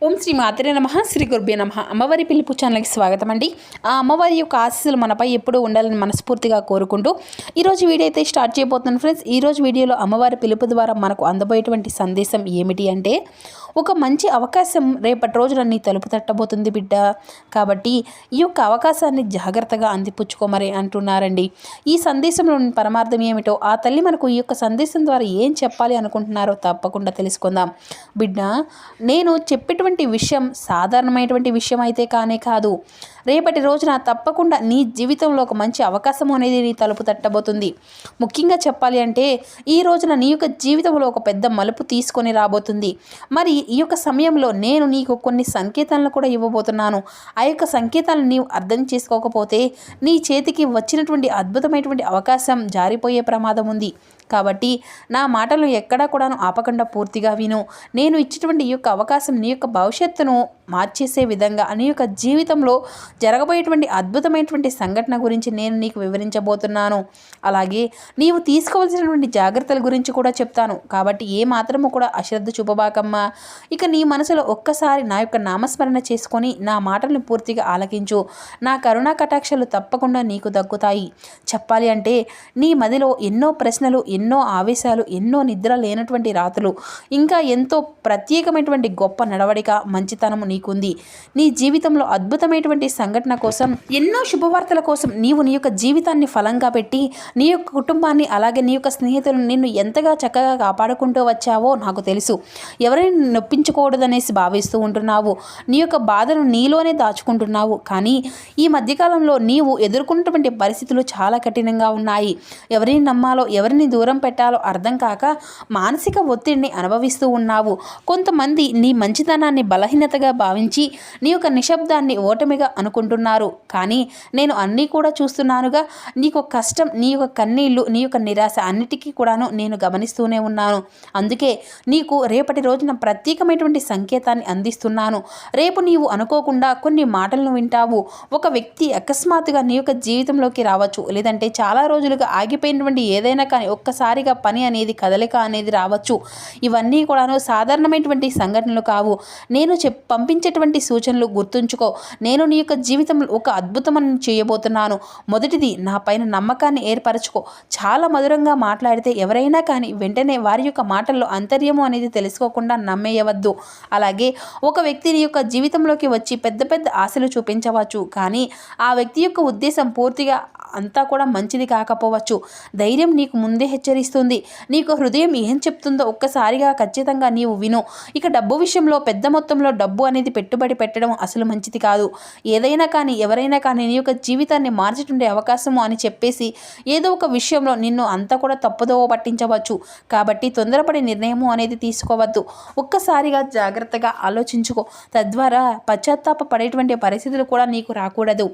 ఓం శ్రీ మాతరే నమః. శ్రీ గురుభ్యో నమః. అమ్మవారి పిలుపు ఛానల్కి స్వాగతం అండి. ఆ అమ్మవారి యొక్క ఆశీస్సులు మనపై ఎప్పుడూ ఉండాలని మనస్ఫూర్తిగా కోరుకుంటూ ఈరోజు వీడియో అయితే స్టార్ట్ చేయబోతున్నాను ఫ్రెండ్స్. ఈరోజు వీడియోలో అమ్మవారి పిలుపు ద్వారా మనకు అందబోయేటువంటి సందేశం ఏమిటి అంటే, ఒక మంచి అవకాశం రేపటి రోజున నీ తలుపు తట్టబోతుంది బిడ్డ. కాబట్టి ఈ యొక్క అవకాశాన్ని జాగ్రత్తగా అందిపుచ్చుకోమని అంటున్నారండి. ఈ సందేశంలోని పరమార్థం ఏమిటో, ఆ తల్లి మనకు ఈ యొక్క సందేశం ద్వారా ఏం చెప్పాలి అనుకుంటున్నారో తప్పకుండా తెలుసుకుందాం. బిడ్డ, నేను చెప్పేటువంటి విషయం సాధారణమైనటువంటి విషయం అయితే కానే కాదు. రేపటి రోజున తప్పకుండా నీ జీవితంలో ఒక మంచి అవకాశం అనేది నీ తలుపు తట్టబోతుంది. ముఖ్యంగా చెప్పాలి అంటే, ఈ రోజున నీ యొక్క జీవితంలో ఒక పెద్ద మలుపు తీసుకొని రాబోతుంది. మరి ఈ యొక్క సమయంలో నేను నీకు కొన్ని సంకేతాలను కూడా ఇవ్వబోతున్నాను. ఆ యొక్క సంకేతాలను నీవు అర్థం చేసుకోకపోతే నీ చేతికి వచ్చినటువంటి అద్భుతమైనటువంటి అవకాశం జారిపోయే ప్రమాదం ఉంది. కాబట్టి నా మాటలు ఎక్కడా కూడా ఆపకుండా పూర్తిగా విను. నేను ఇచ్చినటువంటి ఈ యొక్క అవకాశం నీ యొక్క భవిష్యత్తును మార్చేసే విధంగా, నీ యొక్క జీవితంలో జరగబోయేటువంటి అద్భుతమైనటువంటి సంఘటన గురించి నేను నీకు వివరించబోతున్నాను. అలాగే నీవు తీసుకోవాల్సినటువంటి జాగ్రత్తల గురించి కూడా చెప్తాను. కాబట్టి ఏ మాత్రము కూడా అశ్రద్ధ చూపబాకమ్మా. ఇక నీ మనసులో ఒక్కసారి నా యొక్క నామస్మరణ చేసుకొని నా మాటలను పూర్తిగా ఆలకించు. నా కరుణా కటాక్షాలు తప్పకుండా నీకు దక్కుతాయి. చెప్పాలి అంటే, నీ మదిలో ఎన్నో ప్రశ్నలు, ఎన్నో ఆవేశాలు, ఎన్నో నిద్ర లేనటువంటి రాత్రులు, ఇంకా ఎంతో ప్రత్యేకమైనటువంటి గొప్ప నడవడిక, మంచితనము నీకుంది. నీ జీవితంలో అద్భుతమైనటువంటి సంఘటన కోసం, ఎన్నో శుభవార్తల కోసం నీవు నీ యొక్క జీవితాన్ని ఫలంగా పెట్టి, నీ యొక్క కుటుంబాన్ని, అలాగే నీ యొక్క స్నేహితులను నిన్ను ఎంతగా చక్కగా కాపాడుకుంటూ వచ్చావో నాకు తెలుసు. ఎవరైనా నొప్పించకూడదనేసి భావిస్తూ ఉంటున్నావు. నీ యొక్క బాధను నీలోనే దాచుకుంటున్నావు. కానీ ఈ మధ్యకాలంలో నీవు ఎదుర్కొన్నటువంటి పరిస్థితులు చాలా కఠినంగా ఉన్నాయి. ఎవరిని నమ్మాలో, ఎవరిని దూరం పెట్టాలో అర్థం కాక మానసిక ఒత్తిడిని అనుభవిస్తూ ఉన్నావు. కొంతమంది నీ మంచితనాన్ని బలహీనతగా భావించి నీ యొక్క నిశ్శబ్దాన్ని ఓటమిగా అనుకుంటున్నారు. కానీ నేను అన్నీ కూడా చూస్తున్నానుగా. నీకు కష్టం, నీ యొక్క కన్నీళ్లు, నీ యొక్క నిరాశ అన్నిటికీ కూడాను నేను గమనిస్తూనే ఉన్నాను. అందుకే నీకు రేపటి రోజున ప్రత్యేకమైనటువంటి సంకేతాన్ని అందిస్తున్నాను. రేపు నీవు అనుకోకుండా కొన్ని మాటలను వింటావు. ఒక వ్యక్తి అకస్మాత్తుగా నీ యొక్క జీవితంలోకి రావచ్చు. లేదంటే చాలా రోజులుగా ఆగిపోయినటువంటి ఏదైనా కానీ ఒక్కసారిగా పని అనేది, కదలిక అనేది రావచ్చు. ఇవన్నీ కూడాను సాధారణమైనటువంటి సంఘటనలు కావు. నేను పంపించేటువంటి సూచనలు గుర్తుంచుకో. నేను నీ యొక్క జీవితంలో ఒక అద్భుతమని చేయబోతున్నాను. మొదటిది, నా పైన నమ్మకాన్ని ఏర్పరచుకో. చాలా మధురంగా మాట్లాడితే ఎవరైనా కానీ వెంటనే వారి యొక్క మాటల్లో అంతర్యము అనేది తెలుసుకోకుండా నమ్మేయవద్దు. అలాగే ఒక వ్యక్తి నీ యొక్క జీవితంలోకి వచ్చి పెద్ద పెద్ద ఆశలు చూపించవచ్చు. కానీ ఆ వ్యక్తి యొక్క ఉద్దేశం పూర్తిగా అంతా కూడా మంచిది కాకపోవచ్చు. ధైర్యం నీకు ముందే హెచ్చరిస్తుంది. నీకు హృదయం ఏం చెప్తుందో ఒక్కసారిగా ఖచ్చితంగా నీవు విను. ఇక డబ్బు విషయంలో పెద్ద మొత్తంలో డబ్బు అనేది పెట్టుబడి పెట్టడం అసలు మంచిది కాదు. ఏదైనా కానీ, ఎవరైనా కానీ నీ యొక్క జీవితాన్ని మార్చేటుండే అవకాశము అని చెప్పేసి ఏదో ఒక విషయంలో నిన్ను అంతా కూడా తప్పుదోవ పట్టించవచ్చు. కాబట్టి తొందరపడి నిర్ణయము అనేది తీసుకోవద్దు. ఒక్కసారిగా జాగ్రత్తగా ఆలోచించుకో. తద్వారా పశ్చాత్తాప పడేటువంటి పరిస్థితులు కూడా నీకు రాకూడదు.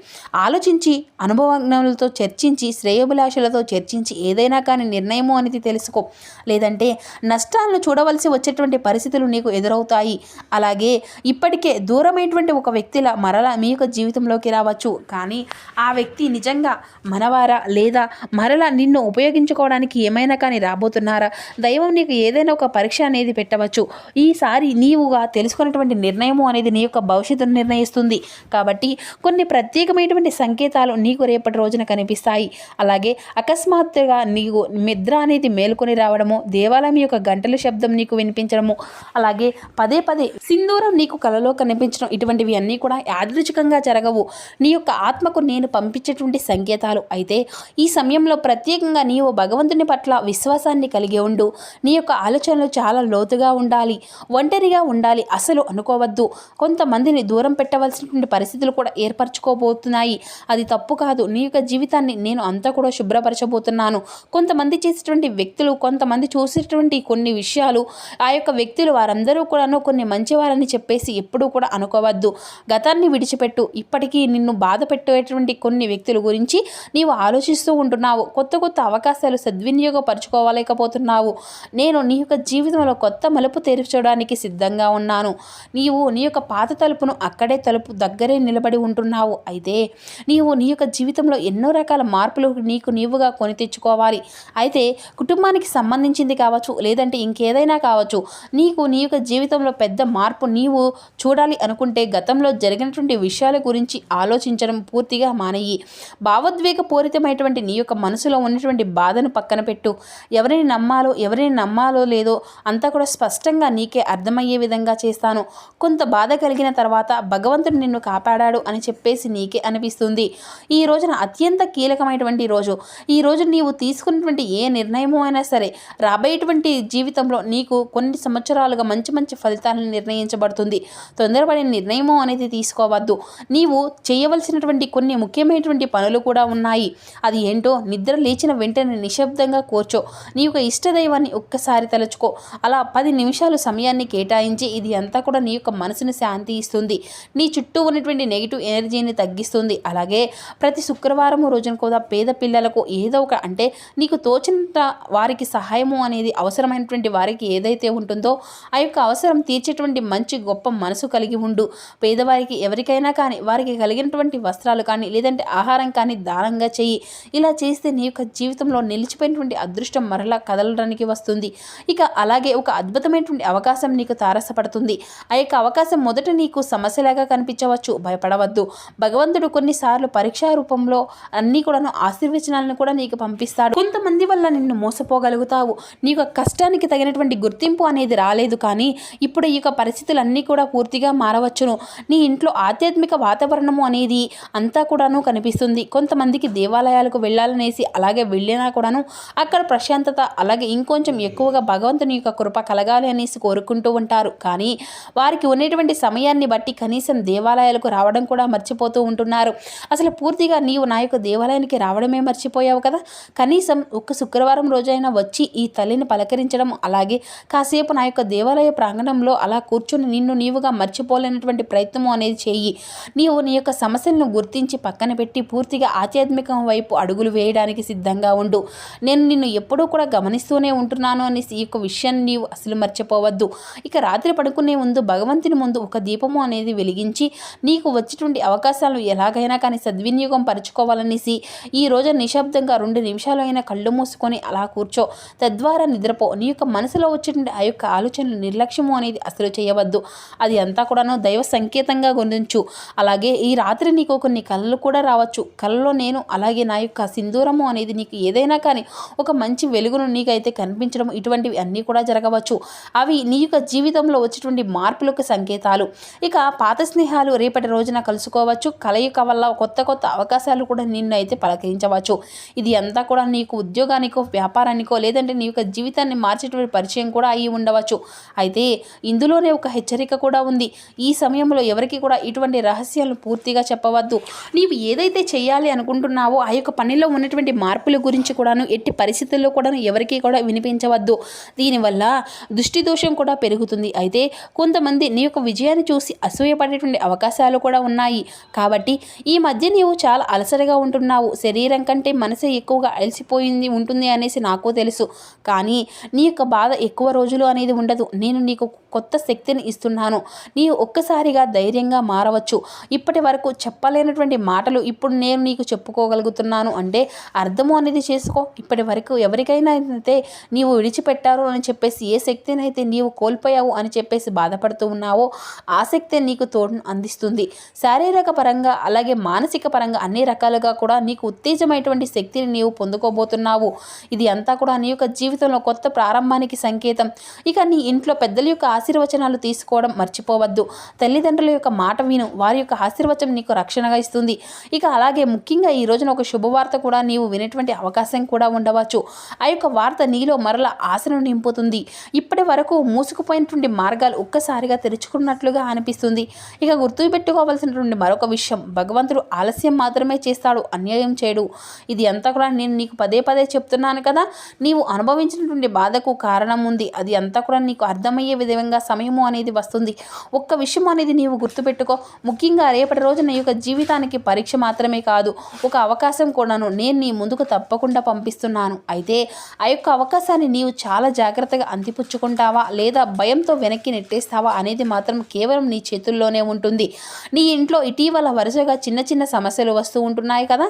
ఆలోచించి, అనుభవజ్ఞులతో చర్చించి, శ్రేయోభిలాషులతో చర్చించి ఏదైనా కానీ నిర్ణయము అనేది తెలుసుకో. లేదంటే నష్టాలను చూడవలసి వచ్చేటువంటి పరిస్థితులు నీకు ఎదురవుతాయి. అలాగే ఇప్పటికే దూరమైనటువంటి ఒక వ్యక్తిలా మరలా మీ యొక్క జీవితంలోకి రావచ్చు. కానీ ఆ వ్యక్తి నిజంగా మనవారా, లేదా మరలా నిన్ను ఉపయోగించుకోవడానికి ఏమైనా కానీ రాబోతున్నారా? దైవం నీకు ఏదైనా ఒక పరీక్ష అనేది పెట్టవచ్చు. ఈసారి నీవుగా తెలుసుకున్నటువంటి నిర్ణయము అనేది నీ యొక్క భవిష్యత్తును నిర్ణయిస్తుంది. కాబట్టి కొన్ని ప్రత్యేకమైనటువంటి సంకేతాలు నీకు రేపటి రోజున కనిపిస్తాయి. అలాగే అకస్మాత్తుగా నీకు నిద్ర అనేది మేల్కొని రావడము, దేవాలయం యొక్క గంటల శబ్దం నీకు వినిపించడము, అలాగే పదే పదే సింధూరం నీకు కలలో కనిపించడం, ఇటువంటివి అన్నీ కూడా యాదృచ్ఛికంగా జరగవు. నీ యొక్క ఆత్మకు నేను పంపించేటువంటి సంకేతాలు. అయితే ఈ సమయంలో ప్రత్యేకంగా నీవు భగవంతుని పట్ల విశ్వాసాన్ని కలిగి ఉండు. నీ యొక్క ఆలోచనలు చాలా లోతుగా ఉండాలి. ఒంటరిగా ఉండాలి అసలు అనుకోవద్దు. కొంతమందిని దూరం పెట్టవలసినటువంటి పరిస్థితులు కూడా ఏర్పరచుకోబోతున్నాయి. అది తప్పు కాదు. నీ యొక్క జీవితాన్ని నేను అంతా కూడా శుభ్రపరచబోతున్నాను. కొంతమంది చేసేటువంటి వ్యక్తులు, కొంతమంది చూసేటువంటి కొన్ని విషయాలు, ఆ యొక్క వ్యక్తులు వారందరూ కూడాను కొన్ని మంచివారని చెప్పేసి ఎప్పుడూ కూడా అనుకోవద్దు. గతాన్ని విడిచిపెట్టు. ఇప్పటికీ నిన్ను బాధ పెట్టేటువంటి కొన్ని వ్యక్తుల గురించి నీవు ఆలోచిస్తూ ఉంటున్నావు. కొత్త కొత్త అవకాశాలు సద్వినియోగపరచుకోలేకపోతున్నావు. నేను నీ యొక్క జీవితంలో కొత్త మలుపు తెరచడానికి సిద్ధంగా ఉన్నాను. నీవు నీ యొక్క పాత తలుపును అక్కడే తలుపు దగ్గరే నిలబడి ఉంటున్నావు. అయితే నీవు నీ యొక్క జీవితంలో ఎన్నో ఎన్నో రకాల మార్పులు నీకు నీవుగా కొని తెచ్చుకోవాలి. అయితే కుటుంబానికి సంబంధించింది కావచ్చు, లేదంటే ఇంకేదైనా కావచ్చు, నీకు నీ యొక్క జీవితంలో పెద్ద మార్పు నీవు చూడాలి అనుకుంటే గతంలో జరిగినటువంటి విషయాల గురించి ఆలోచించడం పూర్తిగా మానేయి. భావోద్వేగపూరితమైనటువంటి నీ యొక్క మనసులో ఉన్నటువంటి బాధను పక్కన పెట్టు. ఎవరిని నమ్మాలో లేదో అంతా కూడా స్పష్టంగా నీకే అర్థమయ్యే విధంగా చేస్తాను. కొంత బాధ కలిగిన తర్వాత భగవంతుడు నిన్ను కాపాడాడు అని చెప్పేసి నీకే అనిపిస్తుంది. ఈ రోజున అత్యంత కీలకమైనటువంటి రోజు. ఈ రోజు నీవు తీసుకున్నటువంటి ఏ నిర్ణయమో అయినా సరే రాబోయేటువంటి జీవితంలో నీకు కొన్ని సంవత్సరాలుగా మంచి మంచి ఫలితాలను నిర్ణయించబడుతుంది. తొందరపడిన నిర్ణయమో అనేది తీసుకోవద్దు. నీవు చేయవలసినటువంటి కొన్ని ముఖ్యమైనటువంటి పనులు కూడా ఉన్నాయి. అది ఏంటో, నిద్ర లేచిన వెంటనే నిశ్శబ్దంగా కూర్చో. నీ యొక్క ఇష్టదైవాన్ని ఒక్కసారి తలుచుకో. అలా 10 నిమిషాలు సమయాన్ని కేటాయించి ఇది అంతా కూడా నీ యొక్క మనసును శాంతి ఇస్తుంది. నీ చుట్టూ ఉన్నటువంటి నెగిటివ్ ఎనర్జీని తగ్గిస్తుంది. అలాగే ప్రతి శుక్రవారం రోజున కూడా పేద పిల్లలకు ఏదో ఒక అంటే నీకు తోచినంత వారికి సహాయము అనేది అవసరమైనటువంటి వారికి ఏదైతే ఉంటుందో ఆ యొక్క అవసరం తీర్చేటువంటి మంచి గొప్ప మనసు కలిగి ఉండు. పేదవారికి ఎవరికైనా కానీ వారికి కలిగినటువంటి వస్త్రాలు కానీ లేదంటే ఆహారం కానీ దానంగా చెయ్యి. ఇలా చేస్తే నీ యొక్క జీవితంలో నిలిచిపోయినటువంటి అదృష్టం మరలా కదలడానికి వస్తుంది. ఇక అలాగే ఒక అద్భుతమైనటువంటి అవకాశం నీకు తారసపడుతుంది. ఆ యొక్క అవకాశం మొదట నీకు సమస్యలాగా కనిపించవచ్చు, భయపడవద్దు. భగవంతుడు కొన్నిసార్లు పరీక్షా రూపంలో అన్నీ కూడాను ఆశీర్వచనాలను కూడా నీకు పంపిస్తాడు. కొంతమంది వల్ల నిన్ను మోసపోగలుగుతావు. నీ యొక్క కష్టానికి తగినటువంటి గుర్తింపు అనేది రాలేదు, కానీ ఇప్పుడు ఈ యొక్క పరిస్థితులన్నీ కూడా పూర్తిగా మారవచ్చును. నీ ఇంట్లో ఆధ్యాత్మిక వాతావరణము అనేది అంతా కూడాను కనిపిస్తుంది. కొంతమందికి దేవాలయాలకు వెళ్ళాలనేసి అలాగే వెళ్ళినా కూడాను అక్కడ ప్రశాంతత అలాగే ఇంకొంచెం ఎక్కువగా భగవంతుని యొక్క కృప కలగాలి అనేసి కోరుకుంటూ ఉంటారు. కానీ వారికి ఉన్నటువంటి సమయాన్ని బట్టి కనీసం దేవాలయాలకు రావడం కూడా మర్చిపోతూ ఉంటున్నారు. అసలు పూర్తిగా నీవు నా యొక్క దేవాలయానికి రావడమే మర్చిపోయావు కదా. కనీసం ఒక్క శుక్రవారం రోజైనా వచ్చి ఈ తల్లిని పలకరించడం అలాగే కాసేపు నా యొక్క దేవాలయ ప్రాంగణంలో అలా కూర్చొని నిన్ను నీవుగా మర్చిపోలేనటువంటి ప్రయత్నము అనేది చేయి. నీవు నీ యొక్క సమస్యలను గుర్తించి పక్కన పెట్టి పూర్తిగా ఆధ్యాత్మికం వైపు అడుగులు వేయడానికి సిద్ధంగా ఉండు. నేను నిన్ను ఎప్పుడూ కూడా గమనిస్తూనే ఉంటున్నాను అనేసి ఈ యొక్క విషయాన్ని నీవు అసలు మర్చిపోవద్దు. ఇక రాత్రి పడుకునే ముందు భగవంతుని ముందు ఒక దీపము అనేది వెలిగించి నీకు వచ్చేటువంటి అవకాశాలను ఎలాగైనా కానీ సద్వినియోగం పరుచుకోవాలనేసి ఈ రోజు నిశ్శబ్దంగా 2 నిమిషాలు అయినా కళ్ళు మూసుకొని అలా కూర్చో. తద్వారా నిద్రపో. నీ యొక్క మనసులో వచ్చేటువంటి ఆ యొక్క ఆలోచనలు నిర్లక్ష్యము అనేది అసలు చేయవద్దు. అది అంతా కూడాను దైవ సంకేతంగా గుర్తించు. అలాగే ఈ రాత్రి నీకు కొన్ని కళలు కూడా రావచ్చు. కళలో నేను అలాగే నా యొక్క సింధూరము అనేది నీకు ఏదైనా కానీ ఒక మంచి వెలుగును నీకైతే కనిపించడం ఇటువంటివి అన్నీ కూడా జరగవచ్చు. అవి నీ యొక్క జీవితంలో వచ్చేటువంటి మార్పులకు సంకేతాలు. ఇక పాత స్నేహాలు రేపటి రోజున కలుసుకోవచ్చు. కలయిక వల్ల కొత్త కొత్త అవకాశాలు కూడా నిన్ను అయితే పలకరించవచ్చు. ఇది అంతా కూడా నీకు ఉద్యోగానికో వ్యాపారానికో లేదంటే నీ యొక్క జీవితాన్ని మార్చేటువంటి పరిచయం కూడా అయి ఉండవచ్చు. అయితే ఇందులోనే ఒక హెచ్చరిక కూడా ఉంది. ఈ సమయంలో ఎవరికి కూడా ఇటువంటి రహస్యాలను పూర్తిగా చెప్పవద్దు. నీవు ఏదైతే చేయాలి అనుకుంటున్నావో ఆ యొక్క పనిలో ఉన్నటువంటి మార్పుల గురించి కూడాను ఎట్టి పరిస్థితుల్లో కూడాను ఎవరికి కూడా వినిపించవద్దు. దీనివల్ల దృష్టి దోషం కూడా పెరుగుతుంది. అయితే కొంతమంది నీ యొక్క విజయాన్ని చూసి అసూయపడేటువంటి అవకాశాలు కూడా ఉన్నాయి. కాబట్టి ఈ మధ్య నీవు చాలా అలసటగా ఉంటున్నావు. శరీరం కంటే మనసే ఎక్కువగా అలసిపోయింది ఉంటుంది అనేసి నాకు తెలుసు. కానీ నీ యొక్క బాధ ఎక్కువ రోజులు అనేది ఉండదు. నేను నీకు కొత్త శక్తిని ఇస్తున్నాను. నీవు ఒక్కసారిగా ధైర్యంగా మారవచ్చు. ఇప్పటి వరకు చెప్పలేనటువంటి మాటలు ఇప్పుడు నేను నీకు చెప్పుకోగలుగుతున్నాను అంటే అర్థము అనేది చేసుకో. ఇప్పటి వరకు ఎవరికైనా అయితే నీవు విడిచిపెట్టారు అని చెప్పేసి ఏ శక్తిని అయితే నీవు కోల్పోయావు అని చెప్పేసి బాధపడుతూ ఉన్నావో ఆ శక్తి నీకు తోడును అందిస్తుంది. శారీరక పరంగా అలాగే మానసిక పరంగా అన్ని రకాలుగా కూడా నీకు ఉత్తేజమైనటువంటి శక్తిని నీవు పొందుకోబోతున్నావు. ఇది అంతా కూడా నీ యొక్క జీవితంలో కొత్త ప్రారంభానికి సంకేతం. ఇక నీ ఇంట్లో పెద్దల యొక్క ఆశీర్వచనాలు తీసుకోవడం మర్చిపోవద్దు. తల్లిదండ్రుల యొక్క మాట విను. వారి యొక్క ఆశీర్వచనం నీకు రక్షణగా ఇస్తుంది. ఇక అలాగే ముఖ్యంగా ఈ రోజున ఒక శుభవార్త కూడా నీవు వినేటువంటి అవకాశం కూడా ఉండవచ్చు. ఆ యొక్క వార్త నీలో మరల ఆశను నింపుతుంది. ఇప్పటి వరకు మూసుకుపోయినటువంటి మార్గాలు ఒక్కసారిగా తెరుచుకున్నట్లుగా అనిపిస్తుంది. ఇక గుర్తుపెట్టుకోవాల్సినటువంటి మరొక విషయం, భగవంతుడు ఆలస్యం మాత్రమే చేస్తాడు, అన్యాయం చేయడు. ఇది అంతా కూడా నేను నీకు పదే పదే చెప్తున్నాను కదా. నీవు అనుభవించినటువంటి బాధకు కారణం ఉంది. అది అంతా కూడా నీకు అర్థమయ్యే విధంగా సమయము అనేది వస్తుంది. ఒక్క విషయం అనేది నీవు గుర్తుపెట్టుకో. ముఖ్యంగా రేపటి రోజు నీ యొక్క జీవితానికి పరీక్ష మాత్రమే కాదు, ఒక అవకాశం కూడాను నేను నీ ముందుకు తప్పకుండా పంపిస్తున్నాను. అయితే ఆ యొక్క అవకాశాన్ని నీవు చాలా జాగ్రత్తగా అందిపుచ్చుకుంటావా లేదా భయంతో వెనక్కి నెట్టేస్తావా అనేది మాత్రం కేవలం నీ చేతుల్లోనే ఉంటుంది. నీ ఇంట్లో ఇటీవల వరుసగా చిన్న చిన్న సమస్యలు వస్తూ ఉంటున్నాయి కదా. కదా.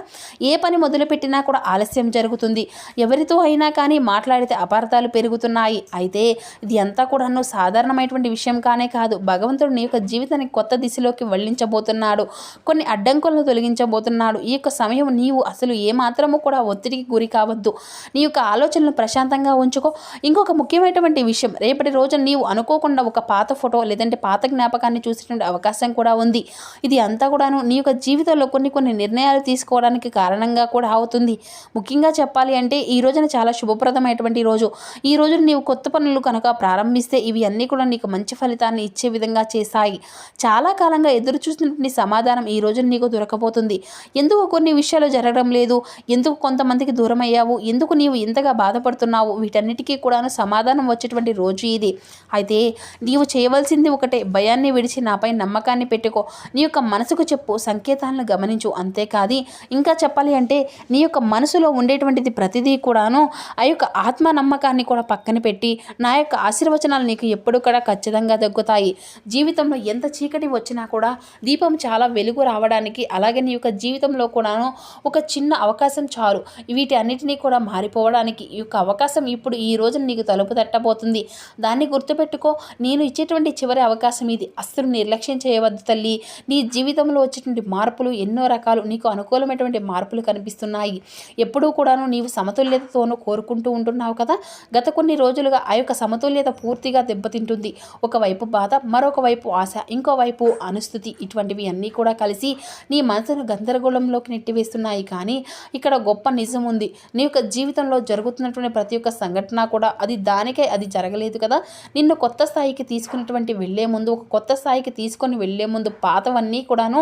ఏ పని మొదలుపెట్టినా కూడా ఆలస్యం జరుగుతుంది. ఎవరితో అయినా కానీ మాట్లాడితే అపార్థాలు పెరుగుతున్నాయి. అయితే ఇది అంతా కూడాను సాధారణమైనటువంటి విషయం కానే కాదు. భగవంతుడు నీ యొక్క జీవితాన్ని కొత్త దిశలోకి వెళ్ళించబోతున్నాడు. కొన్ని అడ్డంకులను తొలగించబోతున్నాడు. ఈ యొక్క సమయం నీవు అసలు ఏమాత్రము కూడా ఒత్తిడికి గురి కావద్దు. నీ యొక్క ఆలోచనలు ప్రశాంతంగా ఉంచుకో. ఇంకొక ముఖ్యమైనటువంటి విషయం, రేపటి రోజున నీవు అనుకోకుండా ఒక పాత ఫోటో లేదంటే పాత జ్ఞాపకాన్ని చూసేటువంటి అవకాశం కూడా ఉంది. ఇది అంతా కూడాను నీ యొక్క జీవితంలో కొన్ని నిర్ణయాలు తీసుకోవడానికి కారణంగా కూడా అవుతుంది. ముఖ్యంగా చెప్పాలి అంటే ఈ రోజున చాలా శుభప్రదమైనటువంటి రోజు. ఈ రోజు నీవు కొత్త పనులు కనుక ప్రారంభిస్తే ఇవి అన్నీ కూడా నీకు మంచి ఫలితాన్ని ఇచ్చే విధంగా చేస్తాయి. చాలా కాలంగా ఎదురు చూసినటువంటి సమాధానం ఈ రోజున నీకు దొరకబోతుంది. ఎందుకు కొన్ని విషయాలు జరగడం లేదు, ఎందుకు కొంతమందికి దూరం అయ్యావు, ఎందుకు నీవు ఇంతగా బాధపడుతున్నావు, వీటన్నిటికీ కూడాను సమాధానం వచ్చేటువంటి రోజు ఇది. అయితే నీవు చేయవలసింది ఒకటే, భయాన్ని విడిచి నాపై నమ్మకాన్ని పెట్టుకో. నీ యొక్క మనసుకు చెప్పు, సంకేతాలను గమనించు. అంతేకాదు ఇంకా చెప్పాలి అంటే నీ యొక్క మనసులో ఉండేటువంటిది ప్రతిదీ కూడాను ఆ యొక్క ఆత్మ నమ్మకాన్ని కూడా పక్కన పెట్టి నా యొక్క ఆశీర్వచనాలు నీకు ఎప్పుడు కూడా ఖచ్చితంగా దక్కుతాయి. జీవితంలో ఎంత చీకటి వచ్చినా కూడా దీపం చాలా వెలుగు రావడానికి, అలాగే నీ యొక్క జీవితంలో కూడాను ఒక చిన్న అవకాశం చాలు వీటి అన్నిటినీ కూడా మారిపోవడానికి. ఈ యొక్క అవకాశం ఇప్పుడు ఈ రోజు నీకు తలుపు తట్టబోతుంది. దాన్ని గుర్తుపెట్టుకో. నేను ఇచ్చేటువంటి చివరి అవకాశం ఇది. అస్సలు నిర్లక్ష్యం చేయవద్దు తల్లి. నీ జీవితంలో వచ్చేటువంటి మార్పులు ఎన్నో రకాలు, నీకు అనుకూలమైనటువంటి మార్పులు కనిపిస్తున్నాయి. ఎప్పుడూ కూడాను నీవు సమతుల్యతతోనూ కోరుకుంటూ ఉంటున్నావు కదా. గత కొన్ని రోజులుగా ఆ యొక్క సమతుల్యత పూర్తిగా దెబ్బతింటుంది. ఒకవైపు బాధ, మరొక వైపు ఆశ, ఇంకోవైపు అనుస్థుతి, ఇటువంటివి అన్నీ కూడా కలిసి నీ మనసును గందరగోళంలోకి నెట్టివేస్తున్నాయి. కానీ ఇక్కడ గొప్ప నిజం ఉంది. నీ యొక్క జీవితంలో జరుగుతున్నటువంటి ప్రతి ఒక్క సంఘటన కూడా అది దానికే అది జరగలేదు కదా. నిన్ను కొత్త స్థాయికి తీసుకున్నటువంటి వెళ్లే ముందు, ఒక కొత్త స్థాయికి తీసుకొని వెళ్లే ముందు పాతవన్నీ కూడాను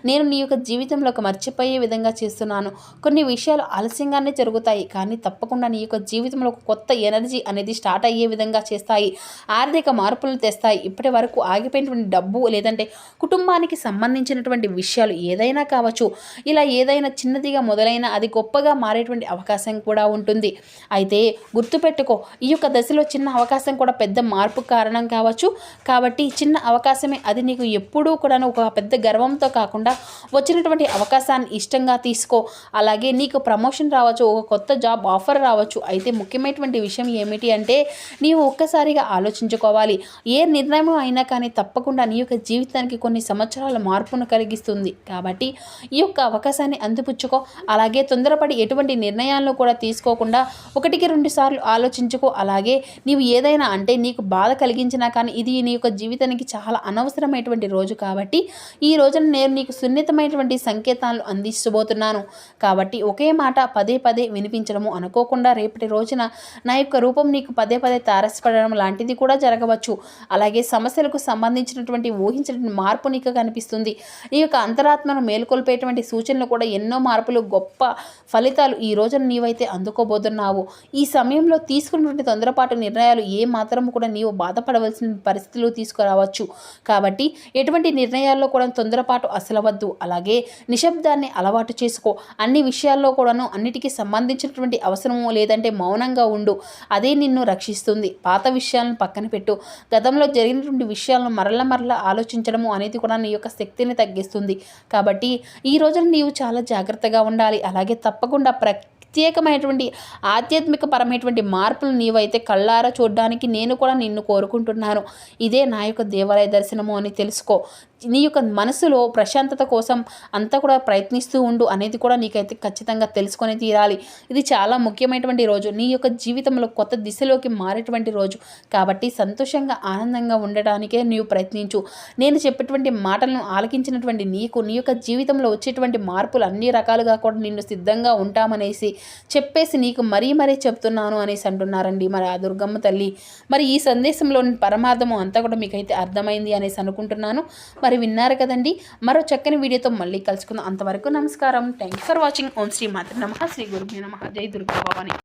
నేను నీ యొక్క జీవితంలోకి మర్చిపోయే విధంగా చేస్తున్నాను. కొన్ని విషయాలు ఆలస్యంగానే జరుగుతాయి, కానీ తప్పకుండా నీ యొక్క జీవితంలో ఒక కొత్త ఎనర్జీ అనేది స్టార్ట్ అయ్యే విధంగా చేస్తాయి. ఆర్థిక మార్పులు తెస్తాయి. ఇప్పటి వరకు ఆగిపోయినటువంటి డబ్బు లేదంటే కుటుంబానికి సంబంధించినటువంటి విషయాలు ఏదైనా కావచ్చు, ఇలా ఏదైనా చిన్నదిగా మొదలైన అది గొప్పగా మారేటువంటి అవకాశం కూడా ఉంటుంది. అయితే గుర్తుపెట్టుకో, ఈ యొక్క దశలో చిన్న అవకాశం కూడా పెద్ద మార్పు కారణం కావచ్చు. కాబట్టి చిన్న అవకాశమే అది నీకు ఎప్పుడూ కూడా ఒక పెద్ద గర్వంతో కాకుండా వచ్చినటువంటి అవకాశాన్ని ఇష్టంగా తీసుకో. అలాగే నీకు ప్రమోషన్ రావచ్చు, ఒక కొత్త జాబ్ ఆఫర్ రావచ్చు. అయితే ముఖ్యమైనటువంటి విషయం ఏమిటి అంటే నీవు ఒక్కసారిగా ఆలోచించుకోవాలి. ఏ నిర్ణయం అయినా కానీ తప్పకుండా నీ యొక్క జీవితానికి కొన్ని సంవత్సరాల మార్పును కలిగిస్తుంది. కాబట్టి ఈ యొక్క అవకాశాన్ని అందిపుచ్చుకో. అలాగే తొందరపడి ఎటువంటి నిర్ణయాలను కూడా తీసుకోకుండా 1-2 సార్లు ఆలోచించుకో. అలాగే నీవు ఏదైనా అంటే నీకు బాధ కలిగించినా కానీ ఇది నీ యొక్క జీవితానికి చాలా అనవసరమైనటువంటి రోజు. కాబట్టి ఈ రోజున నేను నీకు సున్నితమైనటువంటి సంకేతాలను అందించబోతున్నాను. కాబట్టి ఒకే మాట పదే పదే వినిపించడము, అనుకోకుండా రేపటి రోజున నా యొక్క రూపం నీకు పదే పదే తారసపడడం లాంటిది కూడా జరగవచ్చు. అలాగే సమస్యలకు సంబంధించినటువంటి ఊహించినటువంటి మార్పు నీకు కనిపిస్తుంది. నీ యొక్క అంతరాత్మను మేల్కొల్పేటువంటి సూచనలు కూడా ఎన్నో మార్పులు, గొప్ప ఫలితాలు ఈ రోజున నీవైతే అందుకోబోతున్నావు. ఈ సమయంలో తీసుకున్నటువంటి తొందరపాటు నిర్ణయాలు ఏ మాత్రం కూడా నీవు బాధపడవలసిన పరిస్థితులు తీసుకురావచ్చు. కాబట్టి ఎటువంటి నిర్ణయాల్లో కూడా తొందరపాటు అసలవద్దు. అలాగే నిశ్శబ్దాన్ని అలవాటు చేసుకో. అన్ని విషయాల్లో కూడాను అన్నిటికీ సంబంధించినటువంటి అవసరము లేదంటే మౌనంగా ఉండు. అదే నిన్ను రక్షిస్తుంది. పాత విషయాలను పక్కన పెట్టు. గతంలో జరిగినటువంటి విషయాలను మరల ఆలోచించడము అనేది కూడా నీ యొక్క శక్తిని తగ్గిస్తుంది. కాబట్టి ఈ రోజున నీవు చాలా జాగ్రత్తగా ఉండాలి. అలాగే తప్పకుండా ప్రత్యేకమైనటువంటి ఆధ్యాత్మిక పరమైనటువంటి మార్పులు నీవైతే కళ్ళారా చూడడానికి నేను కూడా నిన్ను కోరుకుంటున్నాను. ఇదే నా యొక్క దేవాలయ దర్శనము అని తెలుసుకో. నీ యొక్క మనసులో ప్రశాంతత కోసం అంతా కూడా ప్రయత్నిస్తూ ఉండు అనేది కూడా నీకైతే ఖచ్చితంగా తెలుసుకొని తీరాలి. ఇది చాలా ముఖ్యమైనటువంటి రోజు. నీ యొక్క జీవితంలో కొత్త దిశలోకి మారేటువంటి రోజు. కాబట్టి సంతోషంగా ఆనందంగా ఉండడానికే నీవు ప్రయత్నించు. నేను చెప్పేటువంటి మాటలను ఆలకించినటువంటి నీకు నీ యొక్క జీవితంలో వచ్చేటువంటి మార్పులు అన్ని రకాలుగా కూడా నిన్ను సిద్ధంగా ఉంటామనేసి చెప్పేసి నీకు మరీ చెప్తున్నాను అనేసి అంటున్నారండి మరి ఆ దుర్గమ్మ తల్లి. మరి ఈ సందేశంలోని పరమార్థము అంతా కూడా మీకైతే అర్థమైంది అనేసి అనుకుంటున్నాను. మరి విన్నారు కదండి. మరో చక్కని వీడియోతో మళ్ళీ కలుసుకుందాం. అంతవరకు నమస్కారం. Thank you for watching. Om Shri మాతృ నమః. శ్రీ గురుభ్యో నమః. జై దుర్గా భవాని.